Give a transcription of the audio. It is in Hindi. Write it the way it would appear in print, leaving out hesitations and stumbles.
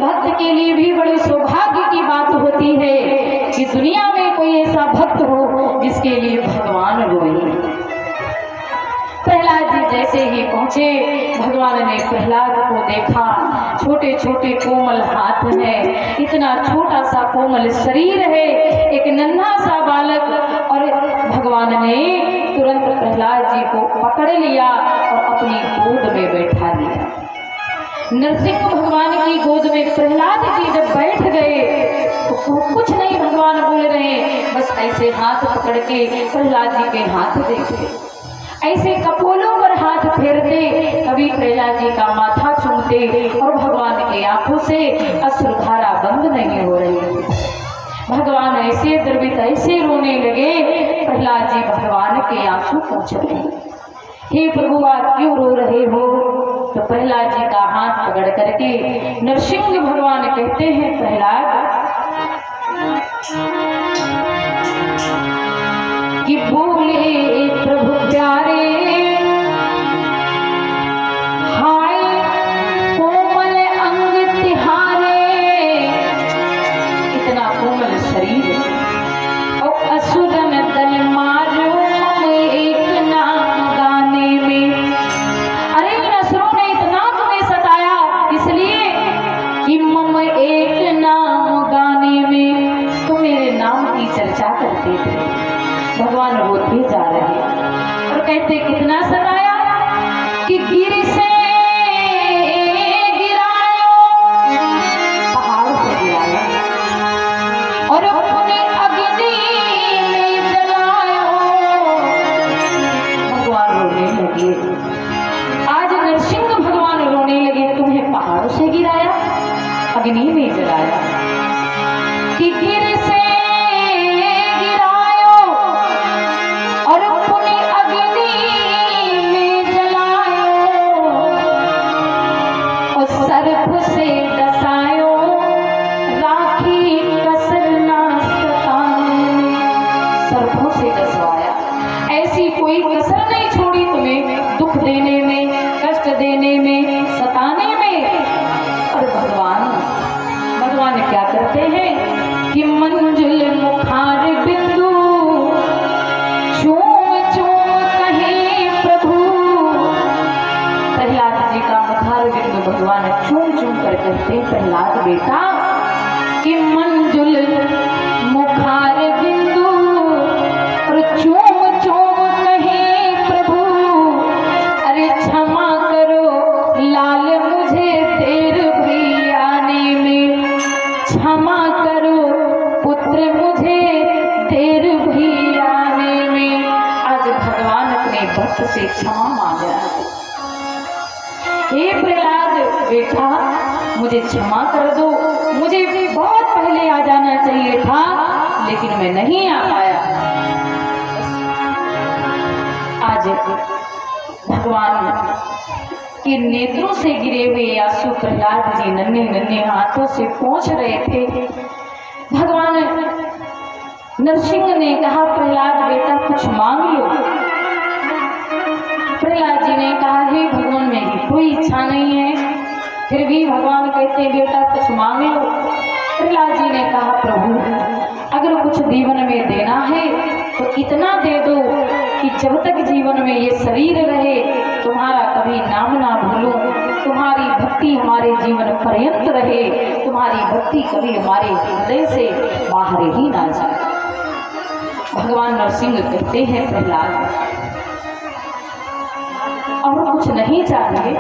भक्त के लिए भी बड़े सौभाग्य की बात होती है कि दुनिया में कोई ऐसा भक्त हो जिसके लिए भगवान रोए। प्रहलाद जी जैसे ही पहुंचे, भगवान ने प्रहलाद को देखा। छोटे छोटे कोमल हाथ है, इतना छोटा सा कोमल शरीर है, एक नन्हा सा बालक, और भगवान ने तुरंत प्रहलाद जी को पकड़ लिया और अपनी गोद में बैठा लिया। नरसिंह भगवान की गोद में प्रहलाद जी जब बैठ गए तो कुछ नहीं भगवान बोल रहे, बस ऐसे हाथ पकड़ के प्रहलाद जी के हाथ देखे, ऐसे कपोलों पर हाथ फेरते, कभी प्रहलाद जी का माथा चूमते और भगवान की आंखों से अश्रुधारा बंद नहीं हो रही थी। भगवान ऐसे द्रवित ऐसे रोने लगे, प्रहलाद जी भगवान के आंसू पोंछ रहे। हे प्रभु आप क्यों रो रहे हो? तो प्रहलाद जी का हाथ पकड़ करके नरसिंह भगवान कहते हैं, प्रहलाद कि बोले प्रभु प्यारे, हाय कोमल अंग तिहारे, इतना कोमल शरीर और असुरन दल मारो एक नाम गाने में। अरे इन असुरों ने इतना तुम्हें सताया इसलिए कि मम एक नाम गाने में, तुम मेरे नाम की चर्चा करते थे। भगवान रोते जा रहे और कहते कितना सताया कि गिर से गिरायो, पहाड़ से गिराया और अपने अग्नि में जलायो। भगवान रोने लगे, आज नरसिंह भगवान रोने लगे, तुम्हें पहाड़ों से गिराया, अग्नि में जलाया, कि गिर से भगवान चूम चूम कर कहते, प्रहलाद बेटा कि मंजुल मुखार बिंदु और चूम चूम कहे प्रभु, अरे क्षमा करो लाल मुझे देर भी आने में, क्षमा करो पुत्र मुझे देर भी आने में। आज भगवान अपने भक्त से क्षमा मांग रहा है, हे प्रहलाद बेटा मुझे क्षमा कर दो, मुझे बहुत पहले आ जाना चाहिए था लेकिन मैं नहीं आ पाया। आज भगवान के नेत्रों से गिरे हुए आंसू प्रहलाद जी नन्हे नन्हे हाथों से पोंछ रहे थे। भगवान नरसिंह ने कहा, प्रहलाद बेटा कुछ मांग लो। प्रहलाद जी ने कहा, हे भगवान मेरी कोई इच्छा नहीं है। फिर भी भगवान कहते, बेटा कुछ मांग लो। प्रहलाद जी ने कहा, प्रभु अगर कुछ जीवन में देना है तो इतना दे दो कि जब तक जीवन में ये शरीर रहे तुम्हारा कभी नाम ना भूलूं, तुम्हारी भक्ति हमारे जीवन पर्यंत रहे, तुम्हारी भक्ति कभी हमारे हृदय से बाहर ही ना जाए। भगवान नरसिंह कहते हैं, प्रहलाद और कुछ नहीं चाहिए,